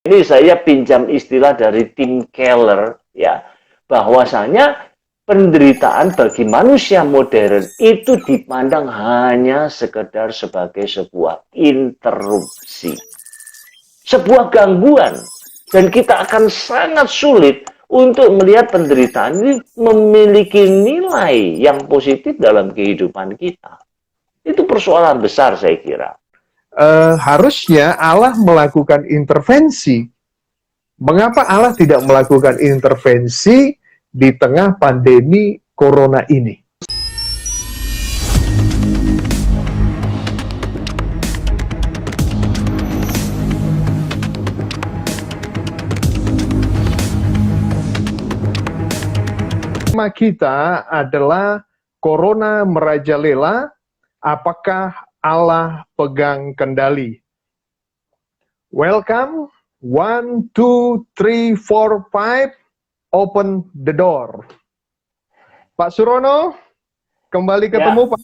Ini saya pinjam istilah dari Tim Keller ya, bahwasanya penderitaan bagi manusia modern itu dipandang hanya sekedar sebagai sebuah interupsi, sebuah gangguan, dan kita akan sangat sulit untuk melihat penderitaan ini memiliki nilai yang positif dalam kehidupan kita. Itu persoalan besar saya kira. Harusnya Allah melakukan intervensi. Mengapa Allah tidak melakukan intervensi di tengah pandemi corona ini? Tema kita adalah Corona merajalela, apakah Allah pegang kendali? Welcome, 1, 2, 3, 4, 5, open the door. Pak Surono, kembali ketemu Ya. Pak.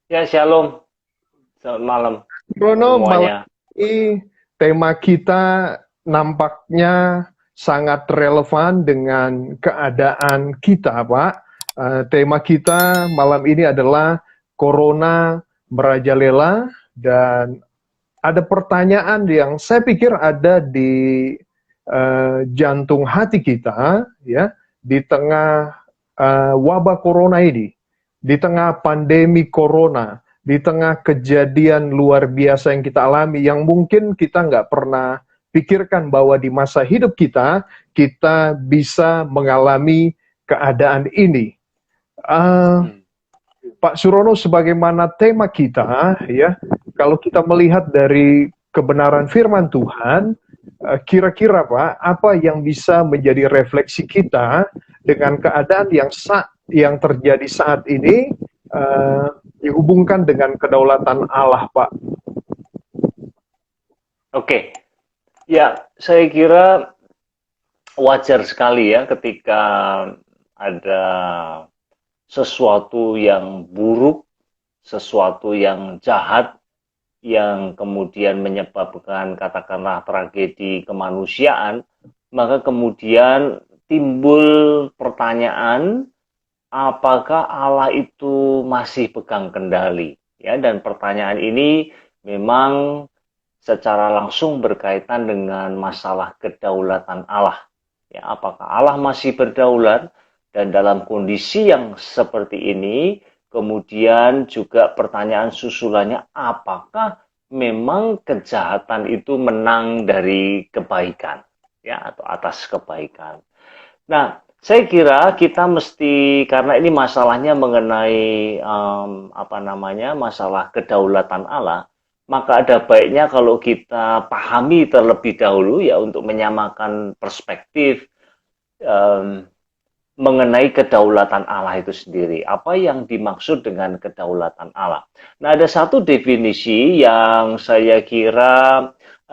Ya, shalom. Selamat malam Surono, semuanya. malam ini tema kita nampaknya sangat relevan dengan keadaan kita, Pak. Tema kita malam ini adalah Corona merajalela, dan ada pertanyaan yang saya pikir ada di jantung hati kita, ya, di tengah wabah corona ini, di tengah pandemi corona, di tengah kejadian luar biasa yang kita alami, yang mungkin kita nggak pernah pikirkan bahwa di masa hidup kita bisa mengalami keadaan ini. Pak Surono, sebagaimana tema kita, ya, kalau kita melihat dari kebenaran firman Tuhan, kira-kira Pak, apa yang bisa menjadi refleksi kita dengan keadaan yang terjadi saat ini, dihubungkan dengan kedaulatan Allah, Pak? Oke. Ya, saya kira wajar sekali ya ketika ada sesuatu yang buruk, sesuatu yang jahat, yang kemudian menyebabkan katakanlah tragedi kemanusiaan, maka kemudian timbul pertanyaan, apakah Allah itu masih pegang kendali? Ya, dan pertanyaan ini memang secara langsung berkaitan dengan masalah kedaulatan Allah. Ya, apakah Allah masih berdaulat? Dan dalam kondisi yang seperti ini, kemudian juga pertanyaan susulannya, apakah memang kejahatan itu menang dari kebaikan, ya, atau atas kebaikan? Nah, saya kira kita mesti, karena ini masalahnya mengenai masalah kedaulatan Allah, maka ada baiknya kalau kita pahami terlebih dahulu ya, untuk menyamakan perspektif mengenai kedaulatan Allah itu sendiri. Apa yang dimaksud dengan kedaulatan Allah? Nah, ada satu definisi yang saya kira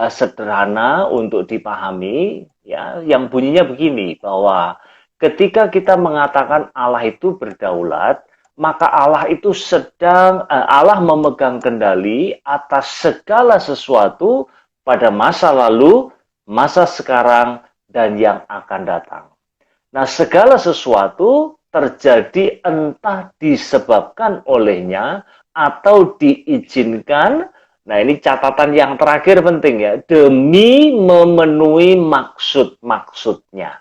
sederhana untuk dipahami, ya, yang bunyinya begini, bahwa ketika kita mengatakan Allah itu berdaulat, maka Allah itu Allah memegang kendali atas segala sesuatu pada masa lalu, masa sekarang, dan yang akan datang. Nah, segala sesuatu terjadi entah disebabkan olehnya atau diizinkan. Nah, ini catatan yang terakhir penting ya, demi memenuhi maksud-maksudnya.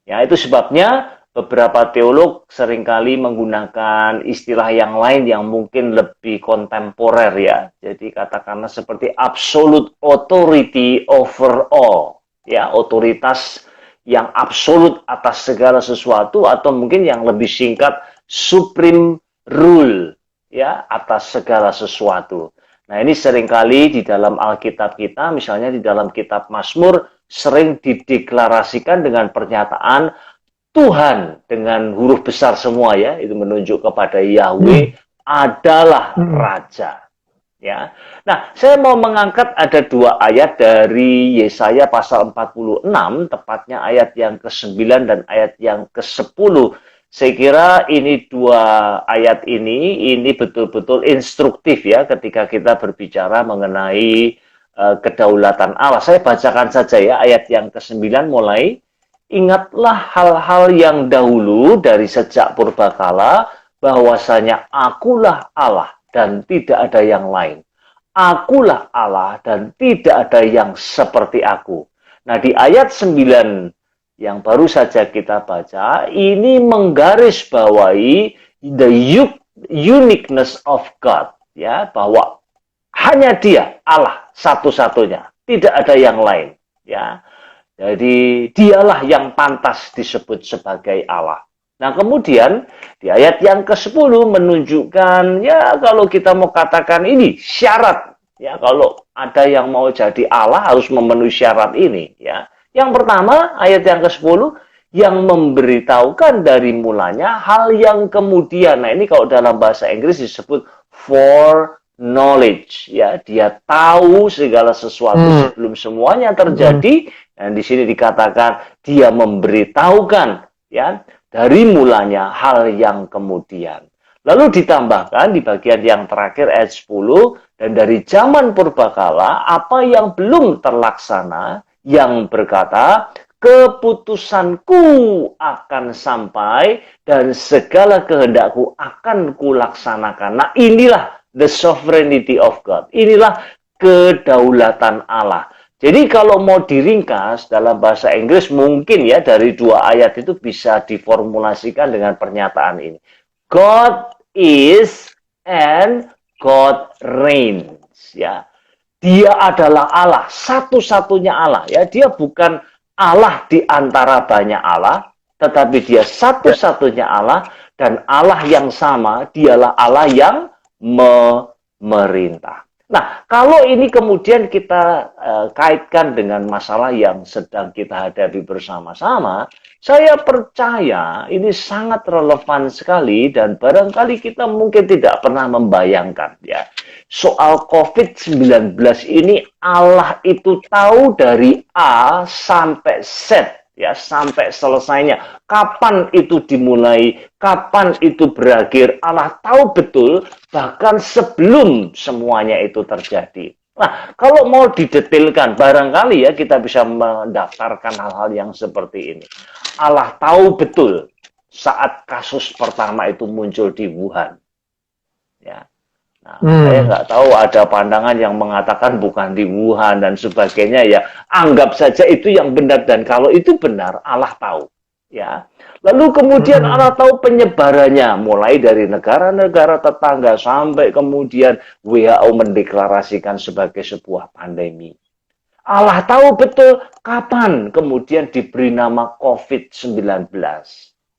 Ya, itu sebabnya beberapa teolog seringkali menggunakan istilah yang lain yang mungkin lebih kontemporer ya. Jadi katakanlah seperti absolute authority over all. Ya, otoritas yang absolut atas segala sesuatu, atau mungkin yang lebih singkat, supreme rule ya, atas segala sesuatu. Nah, ini seringkali di dalam Alkitab kita, misalnya di dalam kitab Mazmur, sering dideklarasikan dengan pernyataan Tuhan dengan huruf besar semua ya, itu menunjuk kepada Yahweh adalah Raja. Ya. Nah, saya mau mengangkat ada dua ayat dari Yesaya pasal 46, tepatnya ayat yang ke-9 dan ayat yang ke-10. Saya kira ini dua ayat ini betul-betul instruktif ya ketika kita berbicara mengenai kedaulatan Allah. Saya bacakan saja ya ayat yang ke-9 mulai. Ingatlah hal-hal yang dahulu dari sejak purbakala, bahwasanya akulah Allah dan tidak ada yang lain. Akulah Allah dan tidak ada yang seperti aku. Nah, di ayat 9 yang baru saja kita baca, ini menggarisbawahi the uniqueness of God, ya, bahwa hanya Dia Allah satu-satunya, tidak ada yang lain, ya. Jadi dialah yang pantas disebut sebagai Allah. Nah, kemudian di ayat yang ke-10 menunjukkan, ya, kalau kita mau katakan ini syarat, ya, kalau ada yang mau jadi Allah harus memenuhi syarat ini, ya. Yang pertama, ayat yang ke-10 yang memberitahukan dari mulanya hal yang kemudian. Nah, ini kalau dalam bahasa Inggris disebut for knowledge, ya, dia tahu segala sesuatu sebelum semuanya terjadi. Dan di sini dikatakan dia memberitahukan, ya, dari mulanya hal yang kemudian. Lalu ditambahkan di bagian yang terakhir ayat 10, dan dari zaman purbakala apa yang belum terlaksana, yang berkata keputusanku akan sampai dan segala kehendakku akan kulaksanakan. Nah, inilah the sovereignty of God. Inilah kedaulatan Allah. Jadi kalau mau diringkas dalam bahasa Inggris, mungkin ya dari dua ayat itu bisa diformulasikan dengan pernyataan ini. God is and God reigns, ya. Dia adalah Allah, satu-satunya Allah, ya. Dia bukan Allah di antara banyak Allah, tetapi dia satu-satunya Allah, dan Allah yang sama, dialah Allah yang memerintah. Nah, kalau ini kemudian kita kaitkan dengan masalah yang sedang kita hadapi bersama-sama, saya percaya ini sangat relevan sekali dan barangkali kita mungkin tidak pernah membayangkan, ya. Soal COVID-19 ini Allah itu tahu dari A sampai Z, ya, sampai selesainya. Kapan itu dimulai, kapan itu berakhir, Allah tahu betul, bahkan sebelum semuanya itu terjadi. Nah, kalau mau didetailkan, barangkali ya kita bisa mendaftarkan hal-hal yang seperti ini. Allah tahu betul saat kasus pertama itu muncul di Wuhan, ya. Nah, saya nggak tahu ada pandangan yang mengatakan bukan di Wuhan dan sebagainya, ya. Anggap saja itu yang benar, dan kalau itu benar, Allah tahu, ya. Lalu kemudian Allah tahu penyebarannya, mulai dari negara-negara tetangga sampai kemudian WHO mendeklarasikan sebagai sebuah pandemi. Allah tahu betul kapan kemudian diberi nama COVID-19,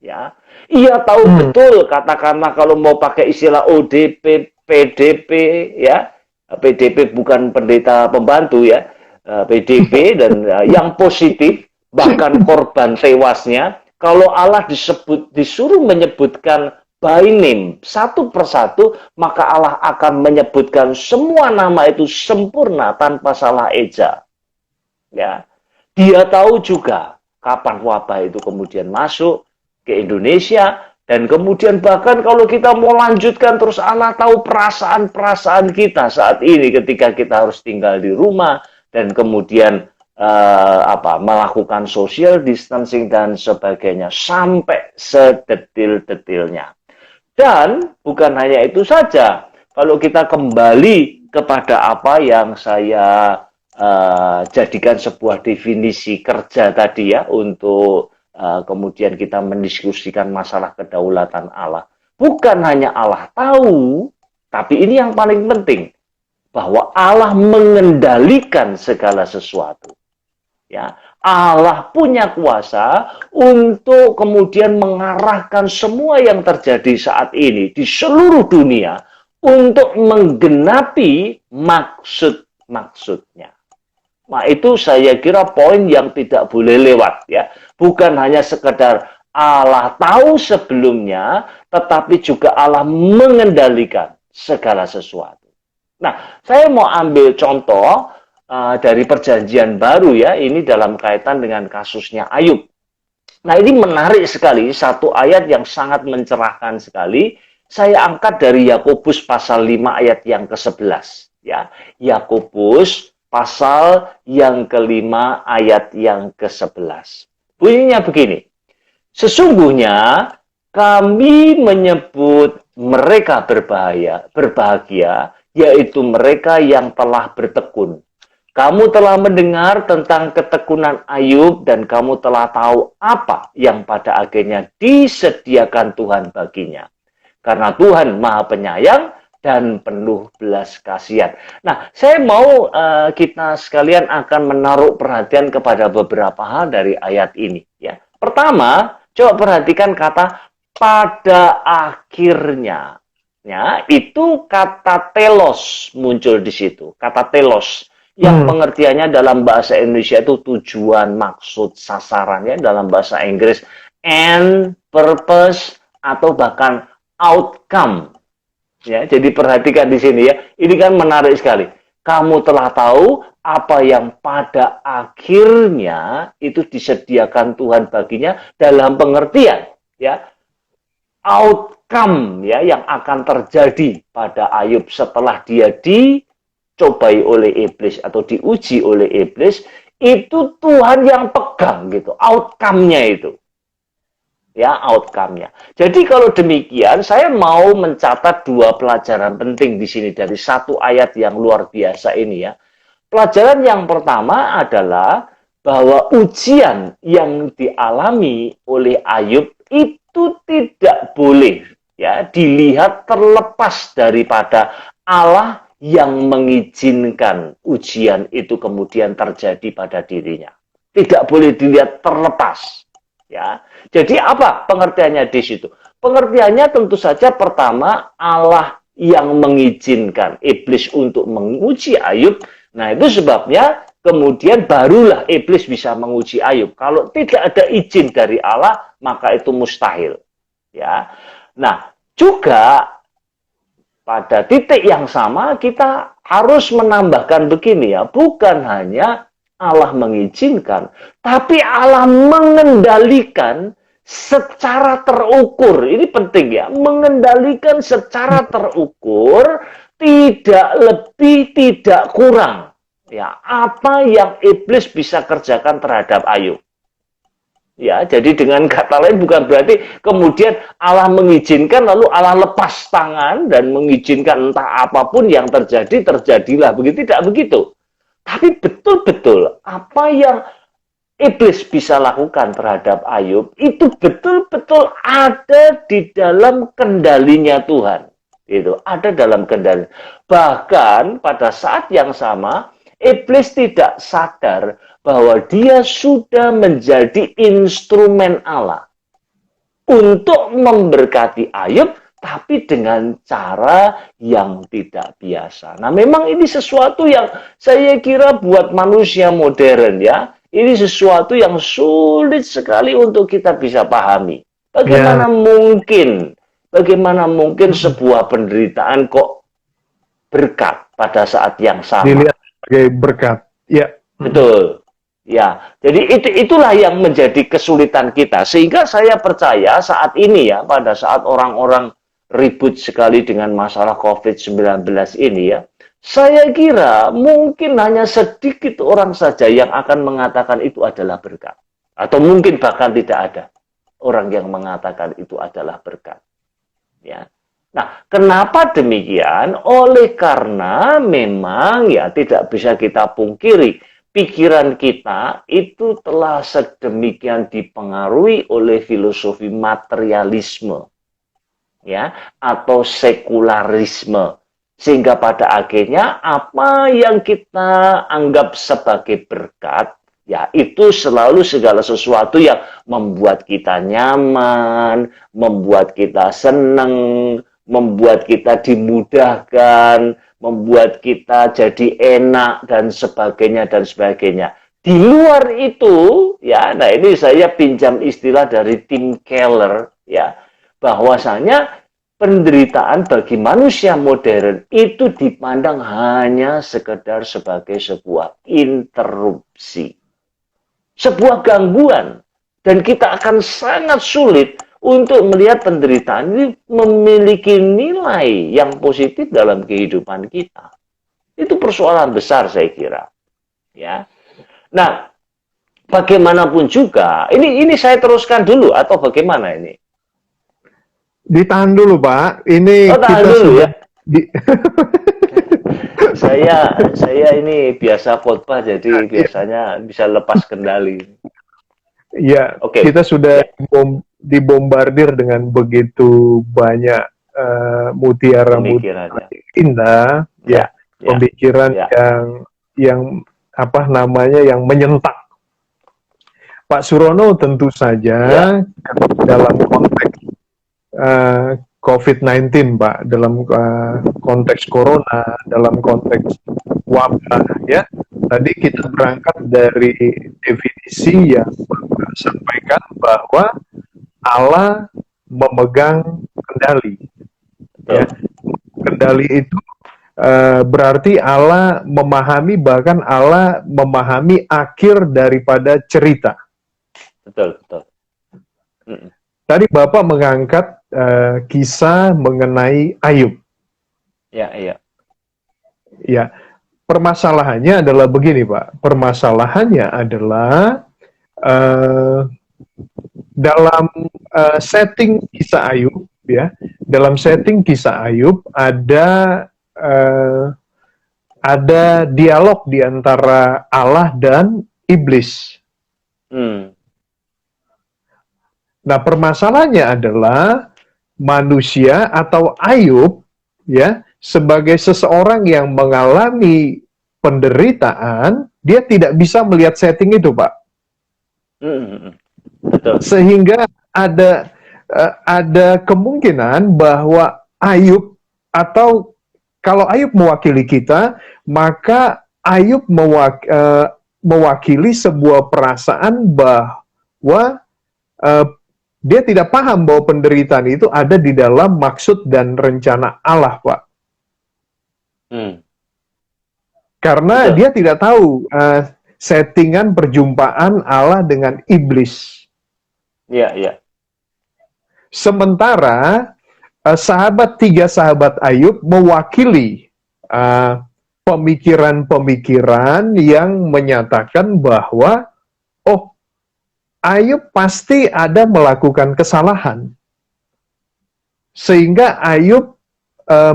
ya. Ia tahu betul, katakanlah kalau mau pakai istilah ODP, PDP, ya. PDP bukan pendeta pembantu, ya. PDP dan yang positif, bahkan korban tewasnya. Kalau Allah disuruh menyebutkan by name satu persatu, maka Allah akan menyebutkan semua nama itu sempurna tanpa salah eja. Ya, dia tahu juga kapan wabah itu kemudian masuk ke Indonesia, dan kemudian bahkan kalau kita mau lanjutkan terus, Allah tahu perasaan-perasaan kita saat ini ketika kita harus tinggal di rumah dan kemudian melakukan social distancing dan sebagainya sampai sedetil-detilnya. Dan bukan hanya itu saja, kalau kita kembali kepada apa yang saya jadikan sebuah definisi kerja tadi, ya, untuk kemudian kita mendiskusikan masalah kedaulatan Allah. Bukan hanya Allah tahu, tapi ini yang paling penting, bahwa Allah mengendalikan segala sesuatu. Ya, Allah punya kuasa untuk kemudian mengarahkan semua yang terjadi saat ini di seluruh dunia untuk menggenapi maksud-maksudnya. Nah, itu saya kira poin yang tidak boleh lewat, ya. Bukan hanya sekedar Allah tahu sebelumnya, tetapi juga Allah mengendalikan segala sesuatu. Nah, saya mau ambil contoh dari perjanjian baru, ya, ini dalam kaitan dengan kasusnya Ayub. Nah, ini menarik sekali, satu ayat yang sangat mencerahkan sekali. Saya angkat dari Yakobus pasal 5 ayat yang ke-11, ya. Yakobus pasal yang kelima ayat yang ke-11. Bunyinya begini, sesungguhnya kami menyebut mereka berbahagia, yaitu mereka yang telah bertekun. Kamu telah mendengar tentang ketekunan Ayub dan kamu telah tahu apa yang pada akhirnya disediakan Tuhan baginya. Karena Tuhan Maha Penyayang dan penuh belas kasihan. Nah, saya mau kita sekalian akan menaruh perhatian kepada beberapa hal dari ayat ini. Ya, pertama, coba perhatikan kata pada akhirnya. Ya, itu kata telos muncul di situ. Kata telos yang pengertiannya dalam bahasa Indonesia itu tujuan, maksud, sasaran, ya, dalam bahasa Inggris end, purpose, atau bahkan outcome. Ya, jadi perhatikan di sini ya. Ini kan menarik sekali. Kamu telah tahu apa yang pada akhirnya itu disediakan Tuhan baginya dalam pengertian ya outcome ya yang akan terjadi pada Ayub setelah dia dicobai oleh iblis atau diuji oleh iblis, itu Tuhan yang pegang gitu, outcome-nya itu. Ya, outcome-nya. Jadi kalau demikian, saya mau mencatat dua pelajaran penting di sini dari satu ayat yang luar biasa ini ya. Pelajaran yang pertama adalah bahwa ujian yang dialami oleh Ayub itu tidak boleh ya dilihat terlepas daripada Allah yang mengizinkan ujian itu kemudian terjadi pada dirinya. Tidak boleh dilihat terlepas. Ya, jadi apa pengertiannya di situ? Pengertiannya tentu saja pertama Allah yang mengizinkan iblis untuk menguji Ayub. Nah, itu sebabnya kemudian barulah iblis bisa menguji Ayub. Kalau tidak ada izin dari Allah, maka itu mustahil. Ya. Nah, juga pada titik yang sama kita harus menambahkan begini ya, bukan hanya Allah mengizinkan, tapi Allah mengendalikan secara terukur. Ini penting ya, mengendalikan secara terukur, tidak lebih, tidak kurang. Ya, apa yang iblis bisa kerjakan terhadap Ayub. Ya, jadi dengan kata lain bukan berarti kemudian Allah mengizinkan lalu Allah lepas tangan dan mengizinkan entah apapun yang terjadi, terjadilah. Begitu, tidak begitu. Tapi betul-betul apa yang iblis bisa lakukan terhadap Ayub itu betul-betul ada di dalam kendalinya Tuhan. Itu ada dalam kendali. Bahkan pada saat yang sama iblis tidak sadar bahwa dia sudah menjadi instrumen Allah untuk memberkati Ayub, tapi dengan cara yang tidak biasa. Nah, memang ini sesuatu yang saya kira buat manusia modern ya, ini sesuatu yang sulit sekali untuk kita bisa pahami. Bagaimana mungkin sebuah penderitaan kok berkat pada saat yang sama? Dilihat sebagai berkat. Ya. Betul. Ya, jadi itulah yang menjadi kesulitan kita. Sehingga saya percaya saat ini ya, pada saat orang-orang ribut sekali dengan masalah COVID-19 ini ya, saya kira mungkin hanya sedikit orang saja yang akan mengatakan itu adalah berkat. Atau mungkin bahkan tidak ada orang yang mengatakan itu adalah berkat. Ya. Nah, kenapa demikian? Oleh karena memang ya tidak bisa kita pungkiri, pikiran kita itu telah sedemikian dipengaruhi oleh filosofi materialisme. Ya, atau sekularisme, sehingga pada akhirnya apa yang kita anggap sebagai berkat ya itu selalu segala sesuatu yang membuat kita nyaman, membuat kita senang, membuat kita dimudahkan, membuat kita jadi enak dan sebagainya dan sebagainya. Di luar itu ya, nah ini saya pinjam istilah dari Tim Keller ya, bahwasanya penderitaan bagi manusia modern itu dipandang hanya sekedar sebagai sebuah interupsi, sebuah gangguan, dan kita akan sangat sulit untuk melihat penderitaan ini memiliki nilai yang positif dalam kehidupan kita. Itu persoalan besar saya kira. ya. Nah, bagaimanapun juga, ini saya teruskan dulu atau bagaimana ini? Ditahan dulu, Pak. Oh, Ini tahan kita dulu sudah ya. di, Saya ini biasa khotbah, jadi ya, biasanya bisa lepas kendali. ya, Oke, kita sudah ya, dibombardir dengan begitu banyak mutiara-mutiara pemikirannya. indah, ya, Ya, ya, pemikiran ya, yang apa namanya yang menyentak. Pak Surono tentu saja ya, dalam konteks COVID-19, Pak, dalam konteks corona, dalam konteks wabah, ya. Tadi kita berangkat dari definisi yang Bapak sampaikan bahwa Allah memegang kendali, ya. betul, Kendali itu berarti Allah memahami, bahkan Allah memahami akhir daripada cerita. betul, betul. Mm, Tadi Bapak mengangkat kisah mengenai Ayub. ya, ya, Ya, permasalahannya adalah begini, Pak. Permasalahannya adalah eh, dalam setting kisah Ayub, ya. Dalam setting kisah Ayub eh, ada dialog di antara Allah dan iblis. hmm, Nah, permasalahannya adalah manusia atau Ayub, ya, sebagai seseorang yang mengalami penderitaan, dia tidak bisa melihat setting itu, Pak. betul, Sehingga ada kemungkinan bahwa Ayub, atau kalau Ayub mewakili kita, maka Ayub mewakili sebuah perasaan bahwa uh, dia tidak paham bahwa penderitaan itu ada di dalam maksud dan rencana Allah, Pak. hmm, Karena betul, dia tidak tahu settingan perjumpaan Allah dengan iblis. ya, ya, Sementara tiga sahabat Ayub mewakili pemikiran-pemikiran yang menyatakan bahwa, oh, Ayub pasti ada melakukan kesalahan. Sehingga Ayub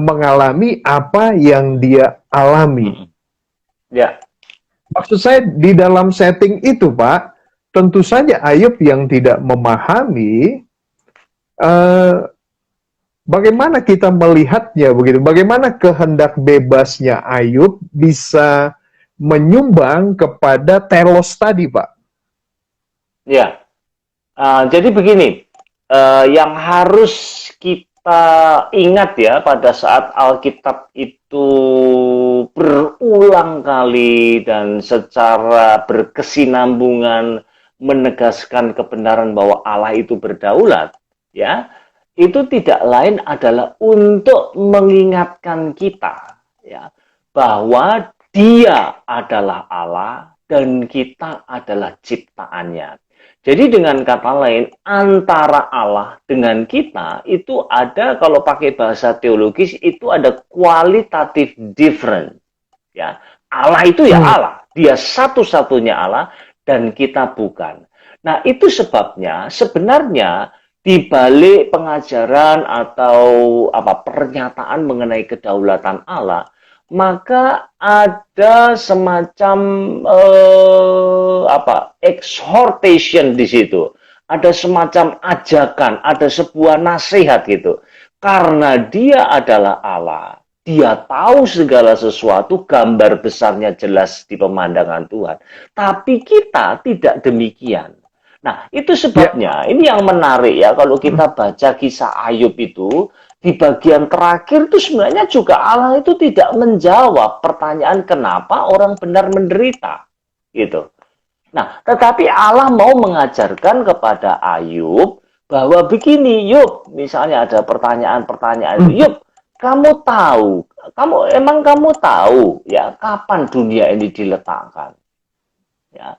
mengalami apa yang dia alami. ya, Maksud saya di dalam setting itu, Pak, tentu saja Ayub yang tidak memahami bagaimana kita melihatnya begitu. Bagaimana kehendak bebasnya Ayub bisa menyumbang kepada telos tadi, Pak. ya. Jadi begini, yang harus kita ingat ya pada saat Alkitab itu berulang kali dan secara berkesinambungan menegaskan kebenaran bahwa Allah itu berdaulat, ya, itu tidak lain adalah untuk mengingatkan kita, ya, bahwa Dia adalah Allah dan kita adalah ciptaannya. Jadi dengan kata lain, antara Allah dengan kita itu ada, kalau pakai bahasa teologis, itu ada qualitative difference. Ya, Allah itu ya Allah, dia satu-satunya Allah dan kita bukan. Nah, itu sebabnya sebenarnya di balik pengajaran atau pernyataan mengenai kedaulatan Allah, maka ada semacam exhortation di situ, ada semacam ajakan, ada sebuah nasihat gitu, karena Dia adalah Allah, Dia tahu segala sesuatu, gambar besarnya jelas di pemandangan Tuhan, tapi kita tidak demikian. Nah, itu sebabnya, ini yang menarik ya, kalau kita baca kisah Ayub itu, di bagian terakhir itu sebenarnya juga Allah itu tidak menjawab pertanyaan kenapa orang benar menderita, gitu. Nah, tetapi Allah mau mengajarkan kepada Ayub bahwa begini, Yub, misalnya ada pertanyaan-pertanyaan itu, Yub, kamu tahu, kamu tahu ya kapan dunia ini diletakkan, ya.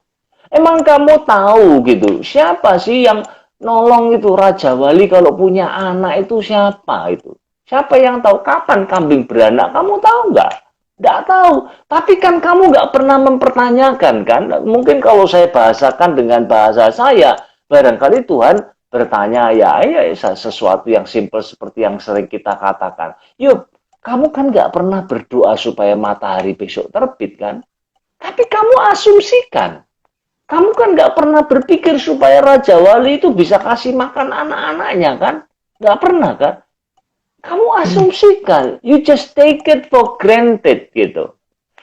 Emang kamu tahu gitu, siapa sih yang nolong itu Raja Wali kalau punya anak itu siapa itu? Siapa yang tahu kapan kambing beranak? Kamu tahu nggak? Nggak tahu. Tapi kan kamu nggak pernah mempertanyakan kan? Mungkin kalau saya bahasakan dengan bahasa saya, barangkali Tuhan bertanya ya sesuatu yang simpel seperti yang sering kita katakan. Yuk, kamu kan nggak pernah berdoa supaya matahari besok terbit kan? Tapi kamu asumsikan. Kamu kan nggak pernah berpikir supaya Raja Wali itu bisa kasih makan anak-anaknya kan? Nggak pernah kan? Kamu asumsikan, you just take it for granted gitu.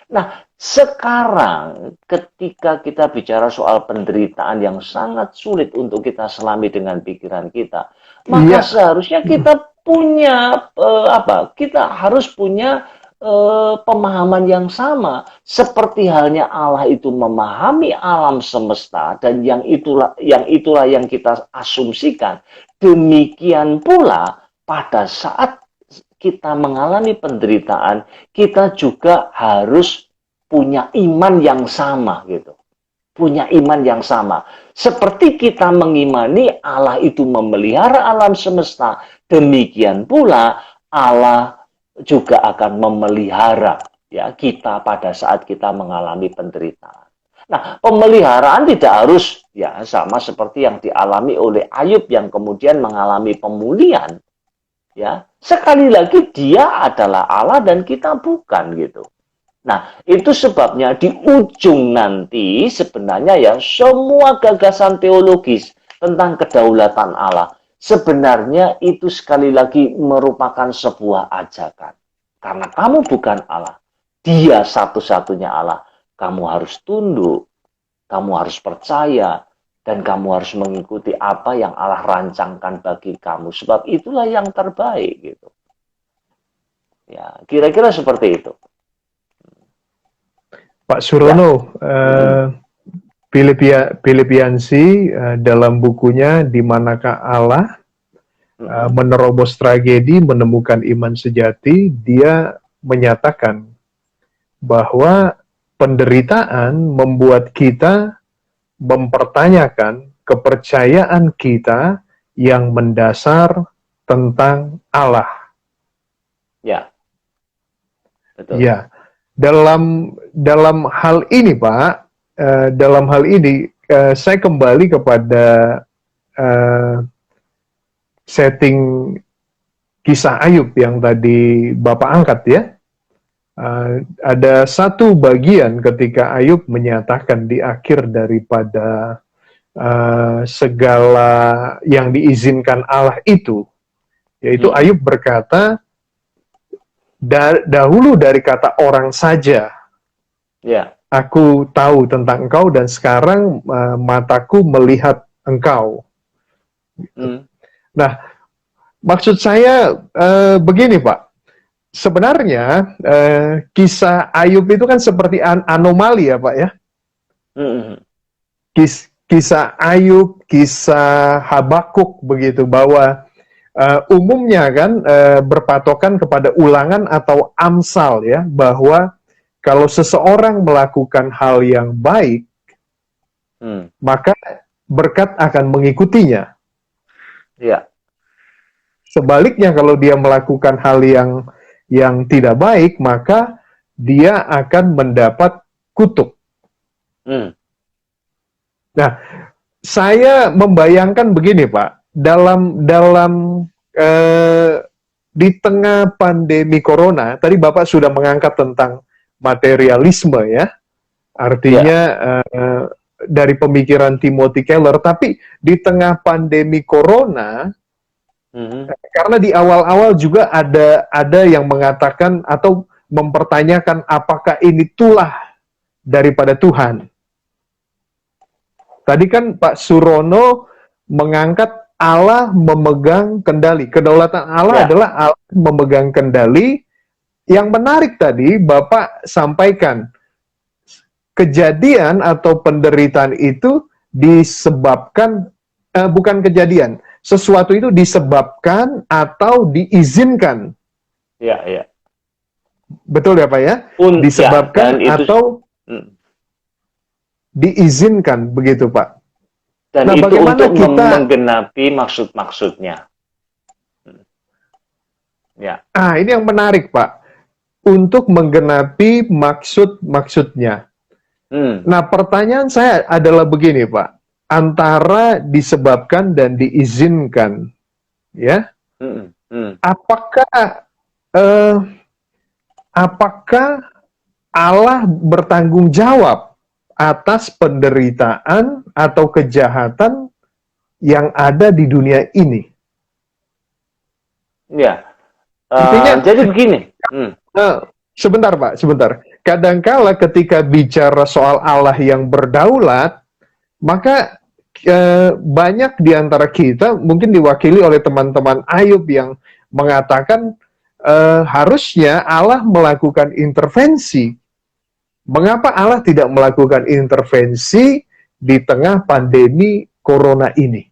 Nah, sekarang ketika kita bicara soal penderitaan yang sangat sulit untuk kita selami dengan pikiran kita, maka Iya, seharusnya kita punya Kita harus punya pemahaman yang sama, seperti halnya Allah itu memahami alam semesta dan yang itulah yang kita asumsikan. Demikian pula pada saat kita mengalami penderitaan, kita juga harus punya iman yang sama gitu. Punya iman yang sama. Seperti kita mengimani Allah itu memelihara alam semesta, demikian pula Allah juga akan memelihara ya kita pada saat kita mengalami penderitaan. Nah, pemeliharaan tidak harus ya sama seperti yang dialami oleh Ayub yang kemudian mengalami pemulihan. Ya, sekali lagi dia adalah Allah dan kita bukan gitu. Nah, itu sebabnya di ujung nanti sebenarnya ya semua gagasan teologis tentang kedaulatan Allah sebenarnya itu sekali lagi merupakan sebuah ajakan. Karena kamu bukan Allah, dia satu-satunya Allah. Kamu harus tunduk, kamu harus percaya, dan kamu harus mengikuti apa yang Allah rancangkan bagi kamu. Sebab itulah yang terbaik gitu. Ya, kira-kira seperti itu. Pak Ya. Surono, Filipiansi dalam bukunya Di Manakah Allah menerobos tragedi, menemukan iman sejati, dia menyatakan bahwa penderitaan membuat kita mempertanyakan kepercayaan kita yang mendasar tentang Allah. Ya, betul. Ya, dalam hal ini, Pak, dalam hal ini saya kembali kepada setting kisah Ayub yang tadi Bapak angkat ya. Ada satu bagian ketika Ayub menyatakan di akhir daripada segala yang diizinkan Allah itu, yaitu Ayub berkata, dahulu dari kata orang saja, Ya. aku tahu tentang engkau dan sekarang mataku melihat engkau. Nah, maksud saya begini Pak, sebenarnya kisah Ayub itu kan seperti anomali ya Pak ya. Kisah Ayub, kisah Habakuk begitu, bahwa umumnya kan berpatokan kepada ulangan atau Amsal ya, bahwa kalau seseorang melakukan hal yang baik, maka berkat akan mengikutinya. Ya. Sebaliknya kalau dia melakukan hal yang tidak baik, maka dia akan mendapat kutuk. Nah, saya membayangkan begini Pak, dalam di tengah pandemi corona, tadi Bapak sudah mengangkat tentang materialisme ya, artinya dari pemikiran Timothy Keller, tapi di tengah pandemi corona, karena di awal-awal juga ada yang mengatakan atau mempertanyakan apakah ini tulah daripada Tuhan. Tadi kan Pak Surono mengangkat Allah memegang kendali. Kedaulatan Allah adalah Allah memegang kendali. Yang menarik tadi Bapak sampaikan, kejadian atau penderitaan itu disebabkan, bukan kejadian, sesuatu itu disebabkan atau diizinkan. Ya. Betul ya Pak ya? Disebabkan ya, atau diizinkan, begitu Pak. Dan nah, itu untuk kita menggenapi maksud-maksudnya. Ya. Ini yang menarik Pak. untuk menggenapi maksud-maksudnya. Nah, pertanyaan saya adalah begini, Pak. Antara disebabkan dan diizinkan, ya. Apakah eh, apakah Allah bertanggung jawab atas penderitaan atau kejahatan yang ada di dunia ini? Ya, Artinya, jadi begini. sebentar Pak, sebentar. Kadangkala ketika bicara soal Allah yang berdaulat, maka banyak di antara kita mungkin diwakili oleh teman-teman Ayub yang mengatakan harusnya Allah melakukan intervensi. Mengapa Allah tidak melakukan intervensi di tengah pandemi corona ini?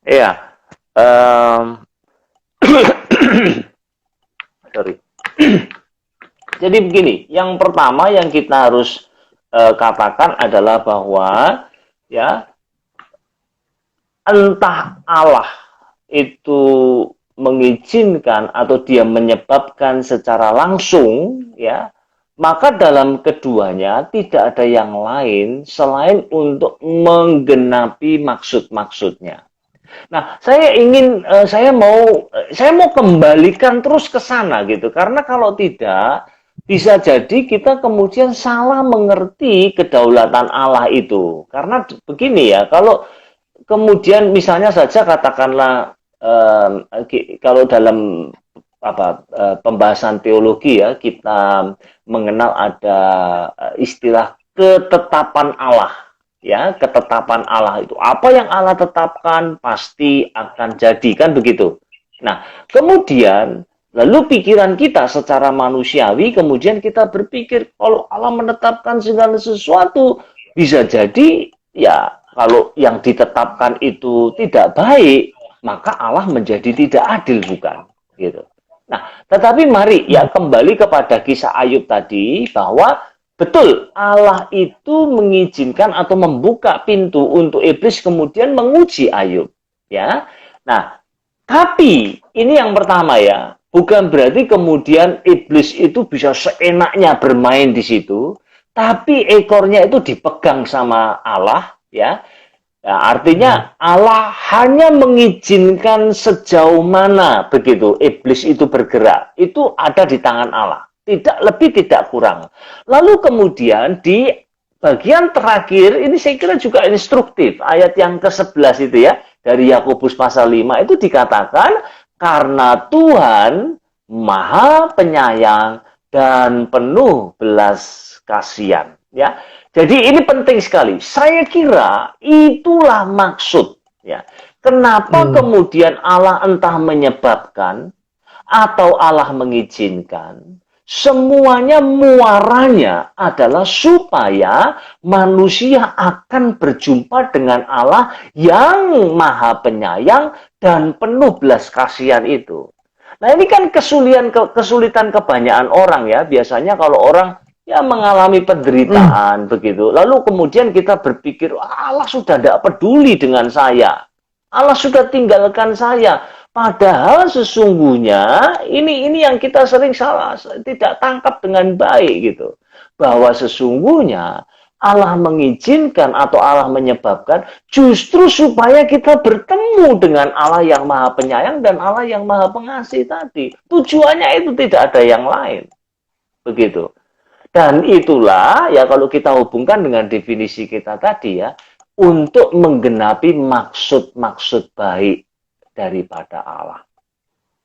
Iya, sorry. Jadi begini, yang pertama yang kita harus katakan adalah bahwa ya entah Allah itu mengizinkan atau dia menyebabkan secara langsung, ya, maka dalam keduanya tidak ada yang lain selain untuk menggenapi maksud-maksudnya. Nah, saya mau kembalikan terus ke sana gitu, karena kalau tidak bisa jadi kita kemudian salah mengerti kedaulatan Allah itu. Karena begini ya, kalau kemudian misalnya saja katakanlah kalau dalam pembahasan teologi ya kita mengenal ada istilah ketetapan Allah, ya, ketetapan Allah itu apa yang Allah tetapkan pasti akan jadi, kan begitu. Nah, kemudian lalu pikiran kita secara manusiawi kemudian kita berpikir kalau Allah menetapkan segala sesuatu bisa jadi ya kalau yang ditetapkan itu tidak baik, maka Allah menjadi tidak adil, bukan? Gitu. Nah, tetapi mari ya kembali kepada kisah Ayub tadi, bahwa betul Allah itu mengizinkan atau membuka pintu untuk iblis kemudian menguji Ayub, ya. Nah, tapi ini yang pertama ya, bukan berarti kemudian iblis itu bisa seenaknya bermain di situ, tapi ekornya itu dipegang sama Allah, ya. Ya, artinya Allah hanya mengizinkan sejauh mana begitu iblis itu bergerak. Itu ada di tangan Allah. Tidak lebih, tidak kurang. Lalu kemudian di bagian terakhir, ini saya kira juga instruktif. Ayat yang ke-11 itu ya, dari Yakobus pasal 5 itu dikatakan, karena Tuhan maha penyayang dan penuh belas kasihan. Ya, jadi ini penting sekali. Saya kira itulah maksud, ya. Kenapa kemudian Allah entah menyebabkan atau Allah mengizinkan? Semuanya muaranya adalah supaya manusia akan berjumpa dengan Allah yang maha penyayang dan penuh belas kasihan itu. Nah, ini kan kesulitan kebanyakan orang ya. Biasanya kalau orang ya mengalami penderitaan begitu. Lalu kemudian kita berpikir, Allah sudah tidak peduli dengan saya. Allah sudah tinggalkan saya. Padahal sesungguhnya ini yang kita sering salah, tidak tangkap dengan baik gitu. Bahwa sesungguhnya Allah mengizinkan atau Allah menyebabkan justru supaya kita bertemu dengan Allah yang maha penyayang dan Allah yang maha pengasih tadi. Tujuannya itu tidak ada yang lain. Begitu. Dan itulah ya kalau kita hubungkan dengan definisi kita tadi ya, untuk menggenapi maksud-maksud baik daripada Allah.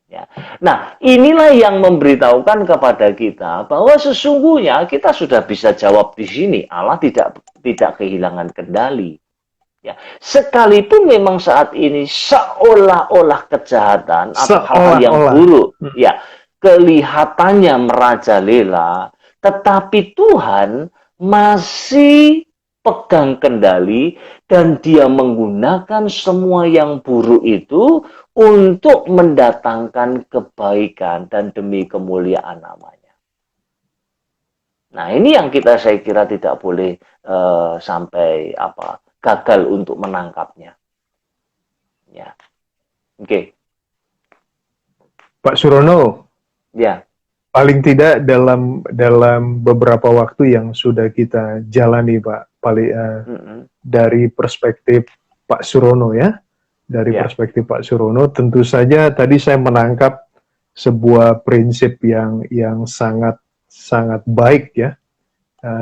Ya. Nah, inilah yang memberitahukan kepada kita bahwa sesungguhnya kita sudah bisa jawab di sini, Allah tidak kehilangan kendali. Ya. Sekalipun memang saat ini seolah-olah kejahatan atau hal-hal yang buruk, ya, kelihatannya merajalela, tetapi Tuhan masih pegang kendali dan dia menggunakan semua yang buruk itu untuk mendatangkan kebaikan dan demi kemuliaan namanya. Nah, ini yang saya kira tidak boleh sampai gagal untuk menangkapnya. Ya. Oke. Pak Surono, Ya. Paling tidak dalam beberapa waktu yang sudah kita jalani, Pak, Mm-mm. dari perspektif Pak Surono ya, dari Ya. perspektif Pak Surono, tentu saja tadi saya menangkap sebuah prinsip yang sangat sangat baik ya,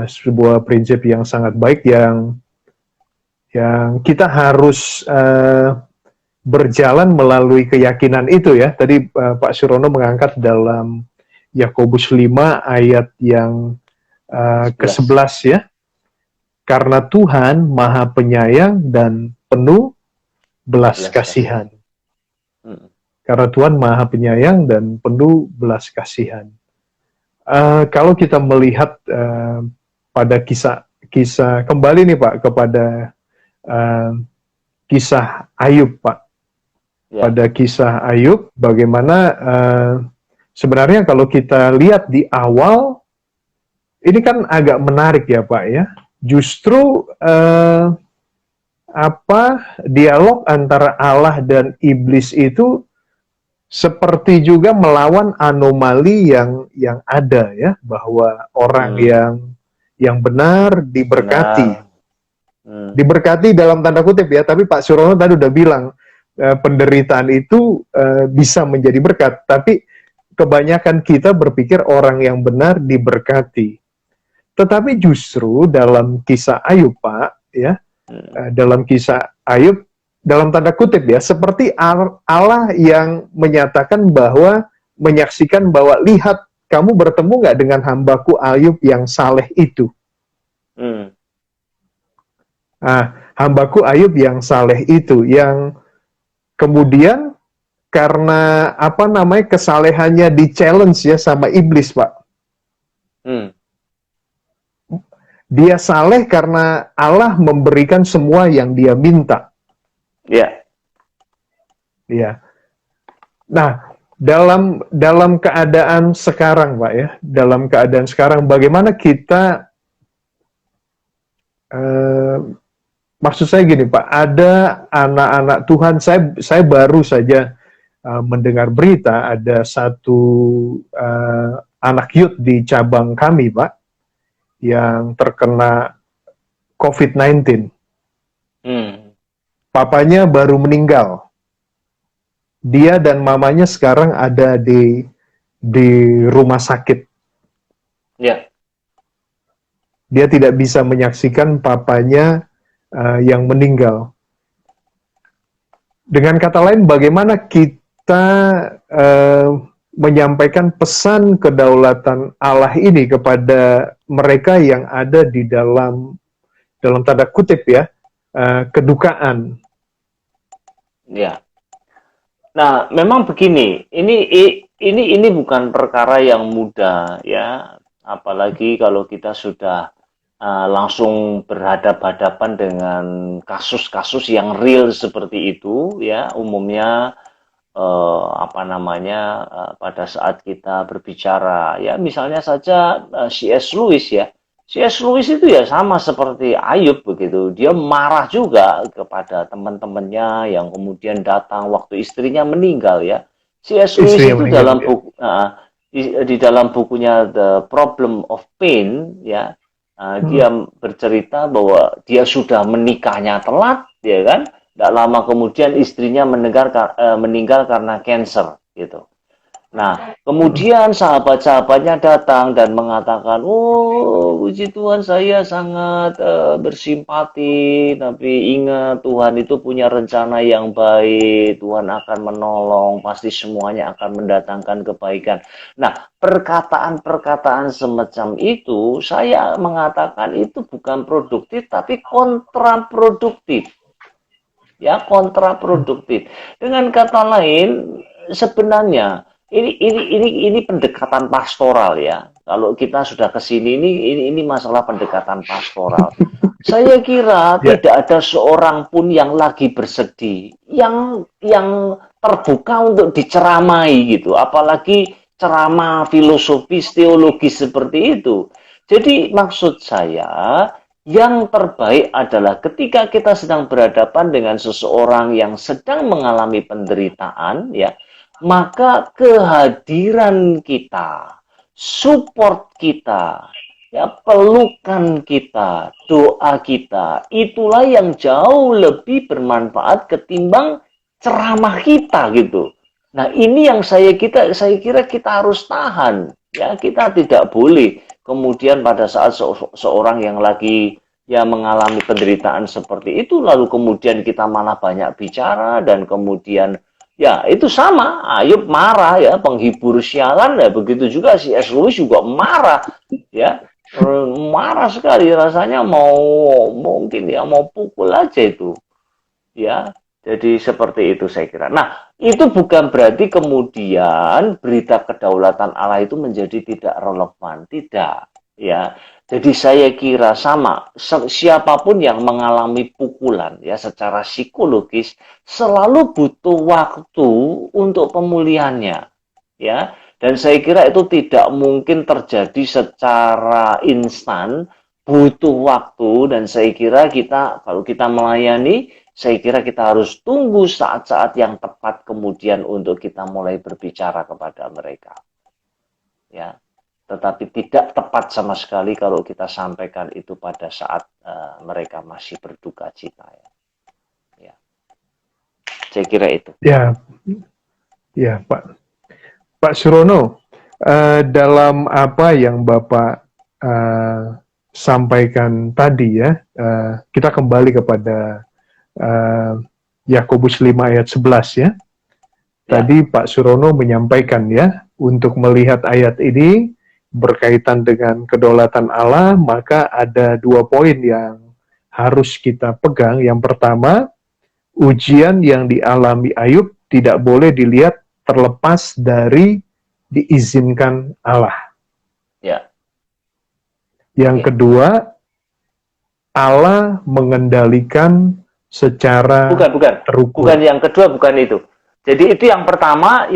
sebuah prinsip yang sangat baik yang kita harus berjalan melalui keyakinan itu ya. Tadi Pak Surono mengangkat dalam Yakobus 5 ayat yang 11. ke-11 ya. Karena Tuhan Maha Penyayang dan penuh belas Belas kasihan. kasihan. Mm. Karena Tuhan Maha Penyayang dan penuh belas kasihan. Kalau kita melihat pada kisah kembali nih Pak kepada uh, kisah Ayub Pak. Ya. Pada kisah Ayub, bagaimana sebenarnya kalau kita lihat di awal, ini kan agak menarik ya Pak ya. Justru dialog antara Allah dan iblis itu seperti juga melawan anomali yang ada ya, bahwa orang yang benar diberkati. Benar. Diberkati dalam tanda kutip ya, tapi Pak Surono tadi udah bilang penderitaan itu bisa menjadi berkat, tapi kebanyakan kita berpikir orang yang benar diberkati. Tetapi justru dalam kisah Ayub Pak ya, dalam kisah Ayub dalam tanda kutip ya, seperti Allah yang menyatakan bahwa, menyaksikan bahwa lihat kamu bertemu nggak dengan hambaku Ayub yang saleh itu. Hambaku Ayub yang saleh itu, yang kemudian karena kesalehannya di challenge ya sama iblis Pak. Dia saleh karena Allah memberikan semua yang dia minta. Ya. Ya. Nah, dalam keadaan sekarang Pak ya, dalam keadaan sekarang bagaimana kita maksud saya gini Pak, ada anak-anak Tuhan, saya baru saja mendengar berita ada satu anak youth di cabang kami Pak yang terkena COVID-19. Papanya baru meninggal. Dia dan mamanya sekarang ada di rumah sakit. Ya. Dia tidak bisa menyaksikan papanya yang meninggal. Dengan kata lain, bagaimana kita menyampaikan pesan kedaulatan Allah ini kepada mereka yang ada di dalam tanda kutip ya, kedukaan. Ya. Nah, memang begini, ini bukan perkara yang mudah ya, apalagi kalau kita sudah langsung berhadapan-hadapan dengan kasus-kasus yang real seperti itu ya, umumnya pada saat kita berbicara ya, misalnya saja C.S. Lewis ya. C.S. Lewis itu ya sama seperti Ayub begitu. Dia marah juga kepada teman-temannya yang kemudian datang waktu istrinya meninggal ya. C.S. Lewis itu dalam buku di dalam bukunya The Problem of Pain ya, dia bercerita bahwa dia sudah menikahnya telat ya kan. Tidak lama kemudian istrinya meninggal karena cancer gitu. Nah, kemudian sahabat-sahabatnya datang dan mengatakan, oh puji Tuhan saya sangat bersimpati, tapi ingat Tuhan itu punya rencana yang baik, Tuhan akan menolong, pasti semuanya akan mendatangkan kebaikan. Nah, perkataan-perkataan semacam itu, saya mengatakan itu bukan produktif, tapi kontraproduktif. Ya, kontraproduktif. Dengan kata lain, sebenarnya ini pendekatan pastoral ya. Kalau kita sudah ke sini ini masalah pendekatan pastoral. Saya kira tidak ada seorang pun yang lagi bersedih, yang terbuka untuk diceramai gitu, apalagi ceramah filosofis teologis seperti itu. Jadi maksud saya, yang terbaik adalah ketika kita sedang berhadapan dengan seseorang yang sedang mengalami penderitaan, ya, maka kehadiran kita, support kita, ya pelukan kita, doa kita, itulah yang jauh lebih bermanfaat ketimbang ceramah kita gitu. Nah, ini yang saya kira kita harus tahan. Ya, kita tidak boleh kemudian pada saat seorang yang lagi ya mengalami penderitaan seperti itu lalu kemudian kita malah banyak bicara dan kemudian ya itu sama Ayub marah ya penghibur sialan ya begitu juga si S. Lewis juga marah ya marah sekali rasanya mau mungkin ya mau pukul aja itu ya jadi seperti itu saya kira. Nah itu bukan berarti kemudian berita kedaulatan Allah itu menjadi tidak relevan, tidak ya. Jadi saya kira sama siapapun yang mengalami pukulan ya secara psikologis selalu butuh waktu untuk pemulihannya ya. Dan saya kira itu tidak mungkin terjadi secara instan, butuh waktu dan saya kira kita kalau kita melayani saya kira kita harus tunggu saat-saat yang tepat kemudian untuk kita mulai berbicara kepada mereka. Ya. Tetapi tidak tepat sama sekali kalau kita sampaikan itu pada saat mereka masih berduka cita ya. Ya. Saya kira itu. Ya, ya Pak Surono, dalam apa yang Bapak sampaikan tadi ya, kita kembali kepada Yakobus 5 ayat 11 ya. Tadi Pak Surono menyampaikan ya, untuk melihat ayat ini berkaitan dengan kedaulatan Allah, maka ada 2 poin yang harus kita pegang. Yang pertama, ujian yang dialami Ayub tidak boleh dilihat terlepas dari diizinkan Allah. Ya. Yang kedua, Allah mengendalikan secara terukur. Bukan yang kedua, bukan itu. Jadi itu yang pertama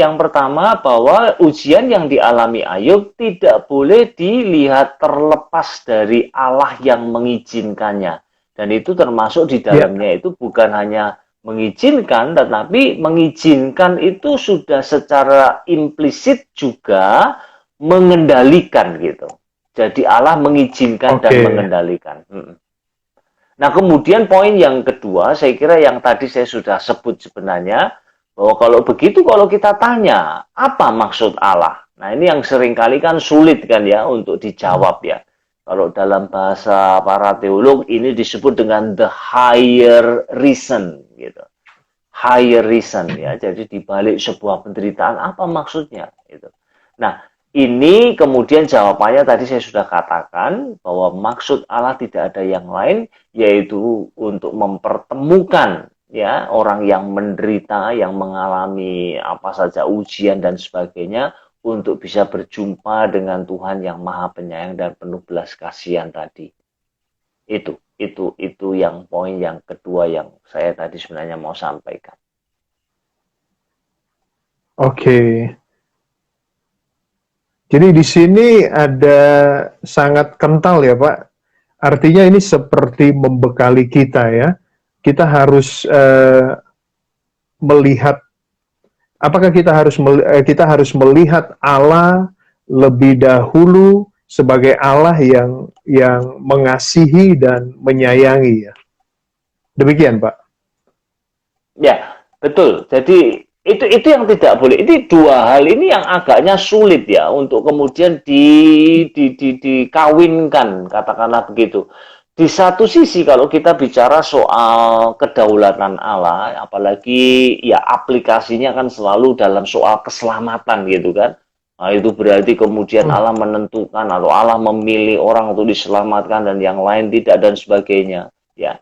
bahwa ujian yang dialami Ayub tidak boleh dilihat terlepas dari Allah yang mengizinkannya. Dan itu termasuk di dalamnya itu bukan hanya mengizinkan, tetapi mengizinkan itu sudah secara implisit juga mengendalikan gitu. Jadi Allah mengizinkan dan mengendalikan. Nah kemudian poin yang kedua, saya kira yang tadi saya sudah sebut sebenarnya, bahwa kalau begitu kalau kita tanya, apa maksud Allah? Nah ini yang seringkali kan sulit kan ya untuk dijawab ya. Kalau dalam bahasa para teolog ini disebut dengan the higher reason gitu. Higher reason ya. Jadi dibalik sebuah penderitaan apa maksudnya gitu. Nah, ini kemudian jawabannya tadi saya sudah katakan bahwa maksud Allah tidak ada yang lain yaitu untuk mempertemukan ya orang yang menderita, yang mengalami apa saja ujian dan sebagainya untuk bisa berjumpa dengan Tuhan yang Maha Penyayang dan penuh belas kasihan tadi. Itu yang poin yang kedua yang saya tadi sebenarnya mau sampaikan. Oke. Jadi di sini ada sangat kental ya Pak. Artinya ini seperti membekali kita ya. Kita harus melihat. Apakah kita harus melihat Allah lebih dahulu sebagai Allah yang mengasihi dan menyayangi ya? Demikian, Pak. Ya, betul. Jadi itu yang tidak boleh. Ini dua hal ini yang agaknya sulit ya untuk kemudian dikawinkan, katakanlah begitu. Di satu sisi kalau kita bicara soal kedaulatan Allah, apalagi ya aplikasinya kan selalu dalam soal keselamatan gitu kan. Nah, itu berarti kemudian Allah menentukan atau Allah memilih orang untuk diselamatkan dan yang lain tidak dan sebagainya. Ya,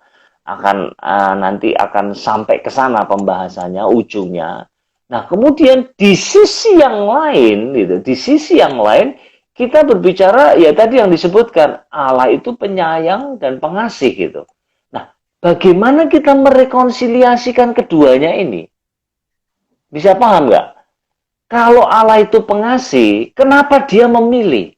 nanti akan sampai ke sana pembahasannya ujungnya. Nah, kemudian di sisi yang lain gitu, di sisi yang lain kita berbicara ya tadi yang disebutkan Allah itu penyayang dan pengasih gitu. Nah, bagaimana kita merekonsiliasikan keduanya ini? Bisa paham nggak? Kalau Allah itu pengasih, kenapa dia memilih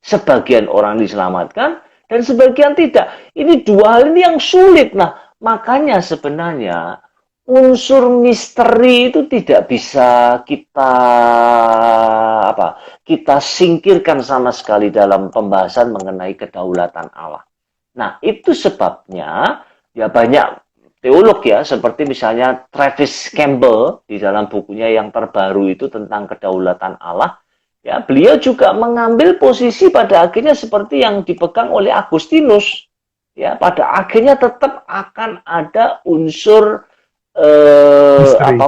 sebagian orang diselamatkan dan sebagian tidak? Ini dua hal ini yang sulit. Nah, makanya sebenarnya unsur misteri itu tidak bisa kita singkirkan sama sekali dalam pembahasan mengenai kedaulatan Allah. Nah, itu sebabnya ya banyak teolog ya, seperti misalnya Travis Campbell di dalam bukunya yang terbaru itu tentang kedaulatan Allah, ya beliau juga mengambil posisi pada akhirnya seperti yang dipegang oleh Agustinus. Ya, pada akhirnya tetap akan ada unsur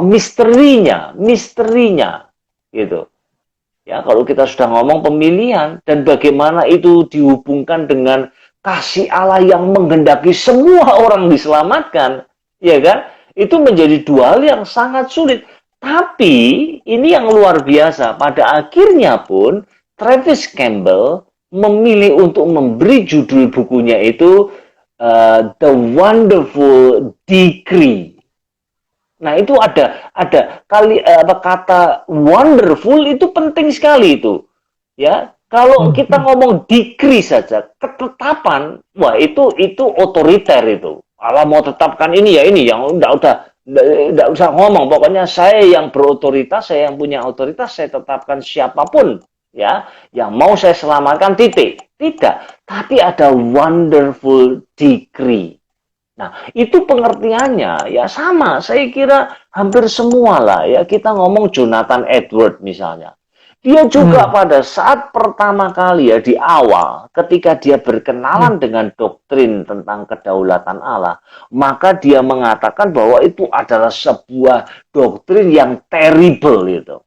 misterinya gitu. Ya, kalau kita sudah ngomong pemilihan dan bagaimana itu dihubungkan dengan kasih Allah yang menghendaki semua orang diselamatkan, ya kan? Itu menjadi dua hal yang sangat sulit. Tapi ini yang luar biasa. Pada akhirnya pun Travis Campbell memilih untuk memberi judul bukunya itu The Wonderful Decree. Nah, itu ada kata wonderful itu penting sekali itu. Ya, kalau kita ngomong decree saja, ketetapan, wah itu otoriter itu. Allah mau tetapkan ini ya ini, yang enggak usah ngomong, pokoknya saya yang berotoritas, saya yang punya otoritas, saya tetapkan siapapun ya yang mau saya selamatkan, titik. Tidak, tapi ada wonderful decree. Nah, itu pengertiannya ya sama. Saya kira hampir semua lah ya. Kita ngomong Jonathan Edwards misalnya. Dia juga pada saat pertama kali ya di awal ketika dia berkenalan dengan doktrin tentang kedaulatan Allah, maka dia mengatakan bahwa itu adalah sebuah doktrin yang terrible itu.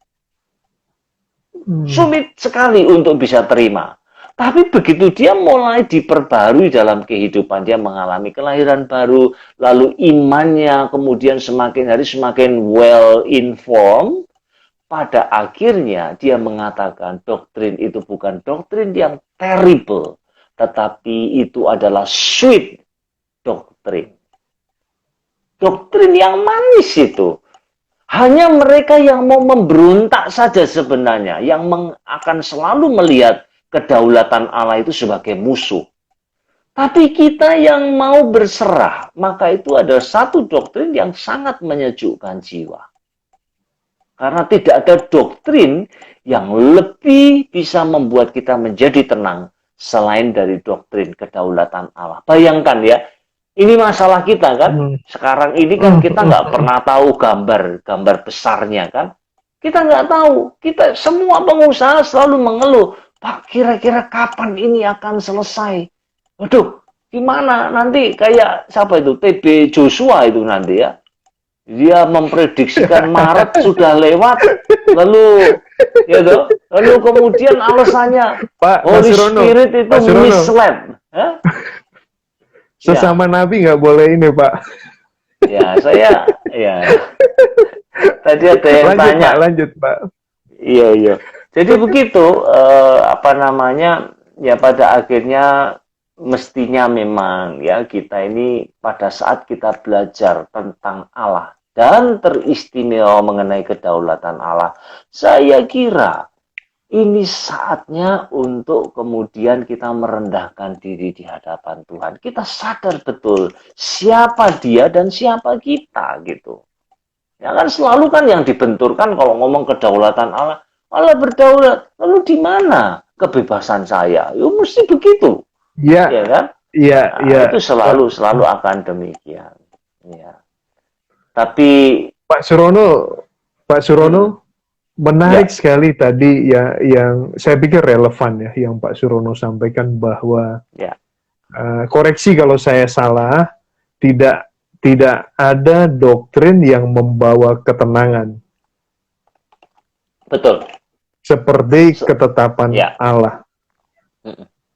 Sulit sekali untuk bisa terima. Tapi begitu dia mulai diperbarui dalam kehidupan, dia mengalami kelahiran baru, lalu imannya kemudian semakin hari semakin well informed, pada akhirnya dia mengatakan doktrin itu bukan doktrin yang terrible, tetapi itu adalah sweet doktrin. Doktrin yang manis itu. Hanya mereka yang mau memberontak saja sebenarnya, yang akan selalu melihat kedaulatan Allah itu sebagai musuh. Tapi kita yang mau berserah, maka itu adalah satu doktrin yang sangat menyejukkan jiwa. Karena tidak ada doktrin yang lebih bisa membuat kita menjadi tenang selain dari doktrin kedaulatan Allah. Bayangkan ya, ini masalah kita kan. Sekarang ini kan kita nggak pernah tahu gambar besarnya kan. Kita nggak tahu. Kita semua pengusaha selalu mengeluh. Pak, kira-kira kapan ini akan selesai? Waduh, gimana nanti kayak siapa itu? TB Joshua itu nanti ya. Dia memprediksikan Maret sudah lewat, lalu lalu kemudian alasannya Holy Spirit itu misled. Sesama Nabi nggak boleh ini, Pak. Ya, tadi ada yang tanya. Lanjut, Pak. Iya. Jadi begitu, ya pada akhirnya mestinya memang ya kita ini pada saat kita belajar tentang Allah dan teristimewa mengenai kedaulatan Allah, saya kira ini saatnya untuk kemudian kita merendahkan diri di hadapan Tuhan. Kita sadar betul siapa dia dan siapa kita gitu. Ya kan selalu kan yang dibenturkan kalau ngomong kedaulatan Allah, Allah berdaulat. Lalu di mana kebebasan saya? Ya mesti begitu. Iya. Ya kan? Iya, nah, itu selalu akan demikian. Ya. Tapi Pak Surono menarik sekali tadi ya, yang saya pikir relevan ya yang Pak Surono sampaikan bahwa koreksi kalau saya salah, tidak ada doktrin yang membawa ketenangan. Betul. Seperti ketetapan Allah.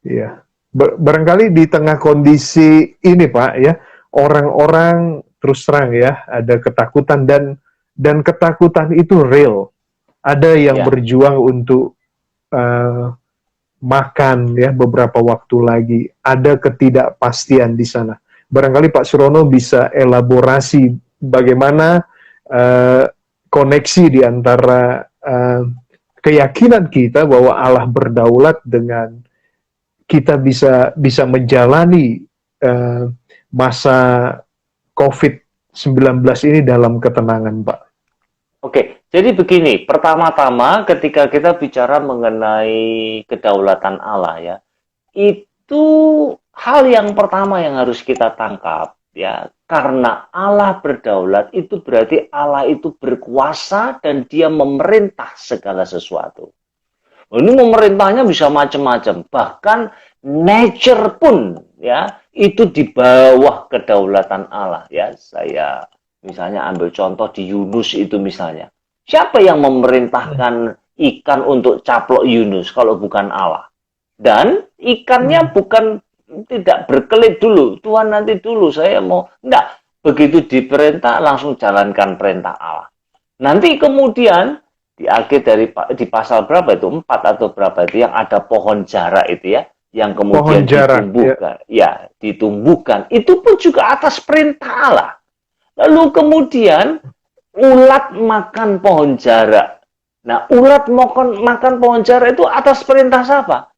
Ya. Barangkali di tengah kondisi ini, Pak, ya, orang-orang terus terang ya, ada ketakutan dan ketakutan itu real. Ada yang berjuang untuk makan ya beberapa waktu lagi. Ada ketidakpastian di sana. Barangkali Pak Surono bisa elaborasi bagaimana koneksi di antara keyakinan kita bahwa Allah berdaulat dengan kita bisa menjalani masa COVID ini dalam ketenangan, Pak? Oke, jadi begini, pertama-tama ketika kita bicara mengenai kedaulatan Allah ya, itu hal yang pertama yang harus kita tangkap ya, karena Allah berdaulat itu berarti Allah itu berkuasa dan dia memerintah segala sesuatu. Ini memerintahnya bisa macam-macam, bahkan nature pun ya itu di bawah kedaulatan Allah ya. Saya misalnya ambil contoh di Yunus itu misalnya. Siapa yang memerintahkan ikan untuk caplok Yunus kalau bukan Allah? Dan ikannya bukan tidak berkelit dulu. Tuhan nanti dulu saya mau. Enggak. Begitu diperintah langsung jalankan perintah Allah. Nanti kemudian di akhir di pasal berapa itu 4 atau berapa itu yang ada pohon jara itu ya yang kemudian ditumbuhkan ya ditumbuhkan itu pun juga atas perintah Allah. Lalu kemudian ulat makan pohon jara. Nah, ulat makan pohon jara itu atas perintah siapa?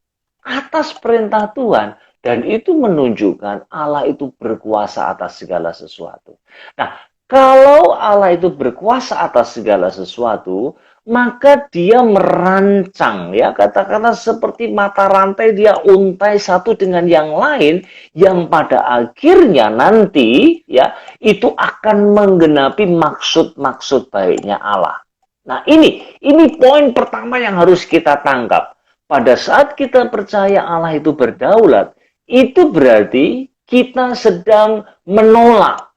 Atas perintah Tuhan. Dan itu menunjukkan Allah itu berkuasa atas segala sesuatu. Nah, kalau Allah itu berkuasa atas segala sesuatu, maka dia merancang ya, katakanlah seperti mata rantai dia untai satu dengan yang lain yang pada akhirnya nanti ya itu akan menggenapi maksud-maksud baiknya Allah. Nah, ini poin pertama yang harus kita tangkap. Pada saat kita percaya Allah itu berdaulat, itu berarti kita sedang menolak.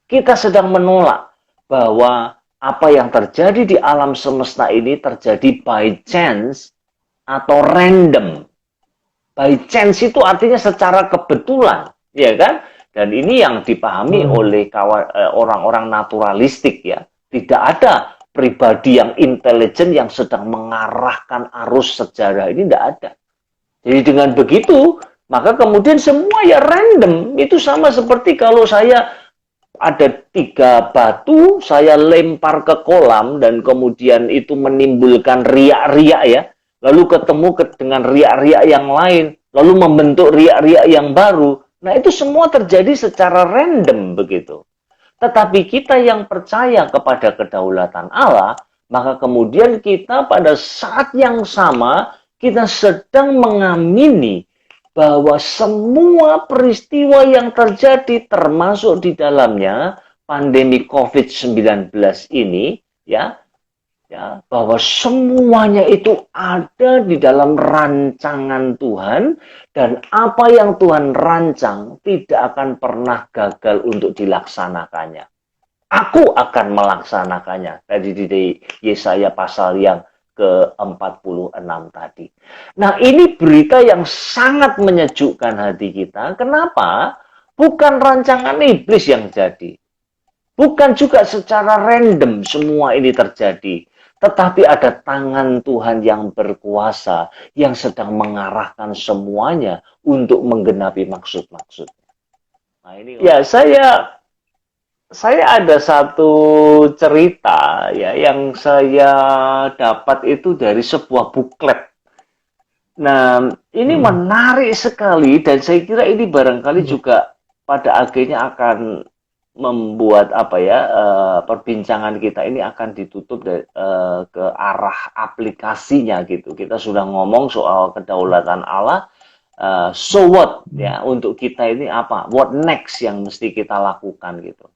Kita sedang menolak bahwa apa yang terjadi di alam semesta ini terjadi by chance atau random. By chance itu artinya secara kebetulan, ya kan? Dan ini yang dipahami oleh orang-orang naturalistik ya. Tidak ada pribadi yang intelijen yang sedang mengarahkan arus sejarah ini, tidak ada. Jadi dengan begitu, maka kemudian semua ya random. Itu sama seperti kalau saya ada 3 batu, saya lempar ke kolam dan kemudian itu menimbulkan riak-riak ya. Lalu ketemu dengan riak-riak yang lain, lalu membentuk riak-riak yang baru. Nah, itu semua terjadi secara random begitu. Tetapi kita yang percaya kepada kedaulatan Allah, maka kemudian kita pada saat yang sama kita sedang mengamini bahwa semua peristiwa yang terjadi termasuk di dalamnya pandemi COVID-19 ini ya bahwa semuanya itu ada di dalam rancangan Tuhan dan apa yang Tuhan rancang tidak akan pernah gagal untuk dilaksanakannya. Aku akan melaksanakannya. Tadi di Yesaya pasal yang ke-46 tadi. Nah, ini berita yang sangat menyejukkan hati kita. Kenapa? Bukan rancangan iblis yang jadi. Bukan juga secara random semua ini terjadi. Tetapi ada tangan Tuhan yang berkuasa yang sedang mengarahkan semuanya untuk menggenapi maksud-maksudnya. Nah, ini ya saya ada satu cerita ya yang saya dapat itu dari sebuah buklet. Nah, ini menarik sekali dan saya kira ini barangkali juga pada akhirnya akan membuat perbincangan kita ini akan ditutup ke arah aplikasinya gitu. Kita sudah ngomong soal kedaulatan Allah. So what ya untuk kita ini apa? What next yang mesti kita lakukan gitu.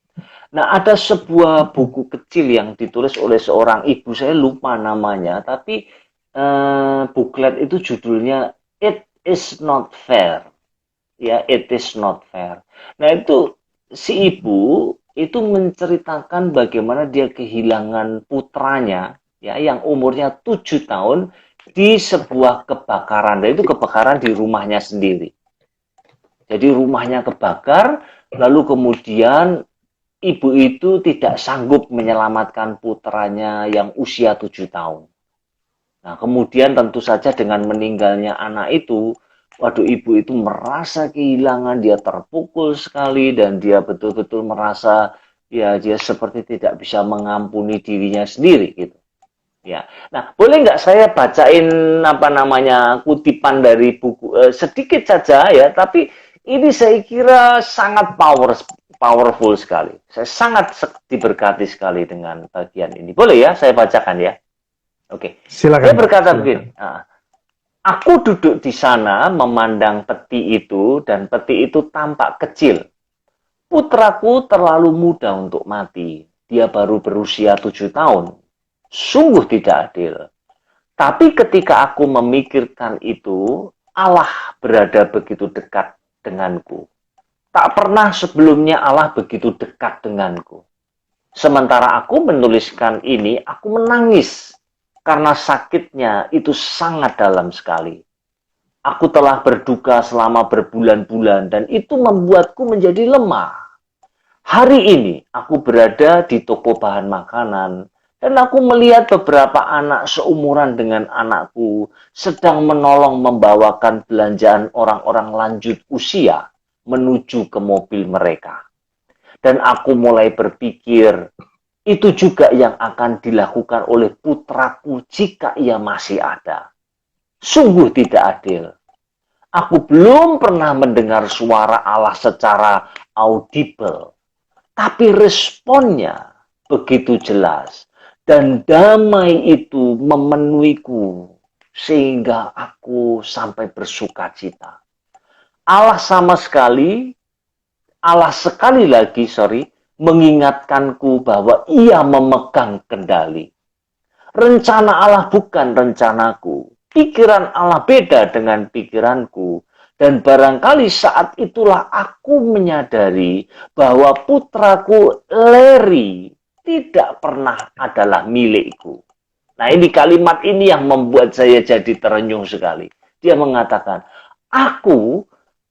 Nah, ada sebuah buku kecil yang ditulis oleh seorang ibu, saya lupa namanya, tapi buklet itu judulnya It Is Not Fair. Ya, It Is Not Fair. Nah, itu si ibu itu menceritakan bagaimana dia kehilangan putranya ya yang umurnya 7 tahun di sebuah kebakaran. Dan itu kebakaran di rumahnya sendiri. Jadi rumahnya kebakar, lalu kemudian ibu itu tidak sanggup menyelamatkan putranya yang usia 7 tahun. Nah, kemudian tentu saja dengan meninggalnya anak itu, waduh, ibu itu merasa kehilangan, dia terpukul sekali, dan dia betul-betul merasa, ya dia seperti tidak bisa mengampuni dirinya sendiri, gitu. Ya, nah boleh nggak saya bacain kutipan dari buku sedikit saja ya, tapi ini saya kira sangat powerful sekali. Saya sangat diberkati sekali dengan bagian ini. Boleh ya, saya bacakan ya. Oke. Dia Silakan, Pak. berkata Silakan. begini, aku duduk di sana memandang peti itu, dan peti itu tampak kecil. Putraku terlalu muda untuk mati. Dia baru berusia 7 tahun. Sungguh tidak adil. Tapi ketika aku memikirkan itu, Allah berada begitu dekat denganku. Tak pernah sebelumnya Allah begitu dekat denganku. Sementara aku menuliskan ini, aku menangis karena sakitnya itu sangat dalam sekali. Aku telah berduka selama berbulan-bulan dan itu membuatku menjadi lemah. Hari ini aku berada di toko bahan makanan dan aku melihat beberapa anak seumuran dengan anakku sedang menolong membawakan belanjaan orang-orang lanjut usia menuju ke mobil mereka. Dan aku mulai berpikir, itu juga yang akan dilakukan oleh putraku jika ia masih ada. Sungguh tidak adil. Aku belum pernah mendengar suara Allah secara audible. Tapi responnya begitu jelas. Dan damai itu memenuhiku. Sehingga aku sampai bersuka cita. Allah sekali lagi, mengingatkanku bahwa ia memegang kendali. Rencana Allah bukan rencanaku. Pikiran Allah beda dengan pikiranku. Dan barangkali saat itulah aku menyadari bahwa putraku Larry tidak pernah adalah milikku. Nah, ini kalimat ini yang membuat saya jadi terenyuh sekali. Dia mengatakan, aku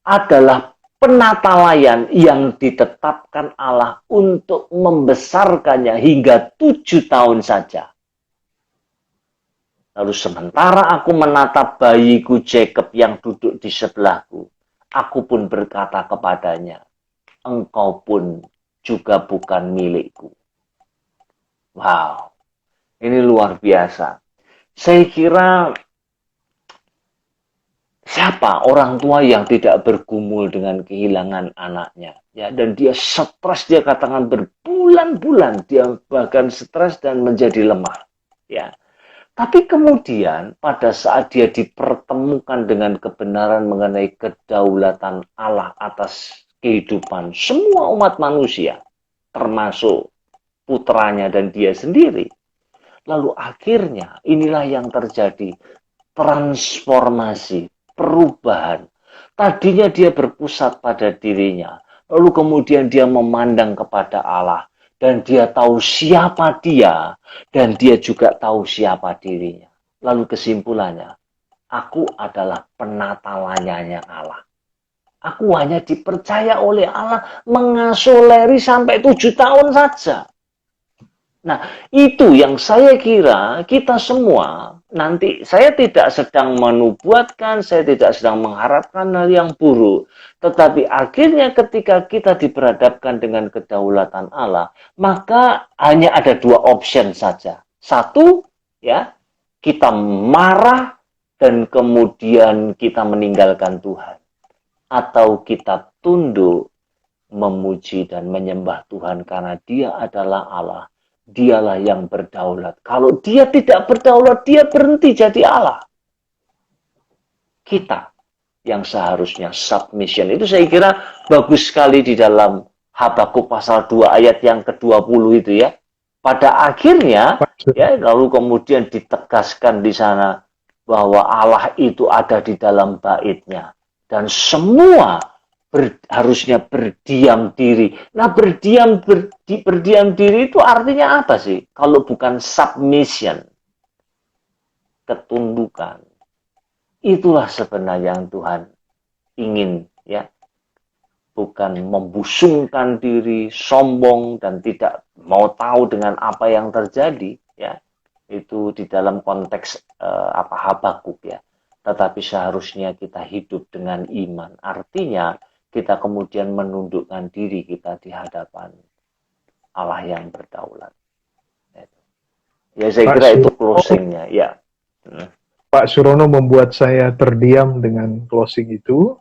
adalah penata layan yang ditetapkan Allah untuk membesarkannya hingga 7 tahun saja. Lalu sementara aku menatap bayiku Jacob yang duduk di sebelahku, aku pun berkata kepadanya, engkau pun juga bukan milikku. Wow, ini luar biasa. Saya kira siapa orang tua yang tidak bergumul dengan kehilangan anaknya, ya, dan dia stres, dia katakan berbulan-bulan dia bahkan stres dan menjadi lemah, ya. Tapi kemudian pada saat dia dipertemukan dengan kebenaran mengenai kedaulatan Allah atas kehidupan semua umat manusia, termasuk putranya dan dia sendiri, lalu akhirnya inilah yang terjadi, transformasi, perubahan. Tadinya dia berpusat pada dirinya, lalu kemudian dia memandang kepada Allah, dan dia tahu siapa dia, dan dia juga tahu siapa dirinya. Lalu kesimpulannya, aku adalah penata layannya Allah. Aku hanya dipercaya oleh Allah mengasuh Larry sampai 7 tahun saja. Nah, itu yang saya kira kita semua, nanti saya tidak sedang menubuatkan, saya tidak sedang mengharapkan hal yang buruk. Tetapi akhirnya ketika kita diperhadapkan dengan kedaulatan Allah, maka hanya ada 2 option saja. Satu, ya, kita marah dan kemudian kita meninggalkan Tuhan. Atau kita tunduk, memuji dan menyembah Tuhan karena Dia adalah Allah. Dialah yang berdaulat. Kalau dia tidak berdaulat, dia berhenti jadi Allah. Kita yang seharusnya submission. Itu saya kira bagus sekali di dalam Habakuk pasal 2 ayat yang ke-20 itu ya. Pada akhirnya, ya, lalu kemudian ditegaskan di sana bahwa Allah itu ada di dalam baitnya. Dan semua harusnya berdiam diri. Nah, berdiam diri itu artinya apa sih? Kalau bukan submission, ketundukan. Itulah sebenarnya yang Tuhan ingin, ya. Bukan membusungkan diri, sombong dan tidak mau tahu dengan apa yang terjadi, ya. Itu di dalam konteks Habakuk, ya. Tetapi seharusnya kita hidup dengan iman. Artinya kita kemudian menundukkan diri kita di hadapan Allah yang berdaulat. Ya, saya kira itu closingnya. Ya. Pak Surono membuat saya terdiam dengan closing itu.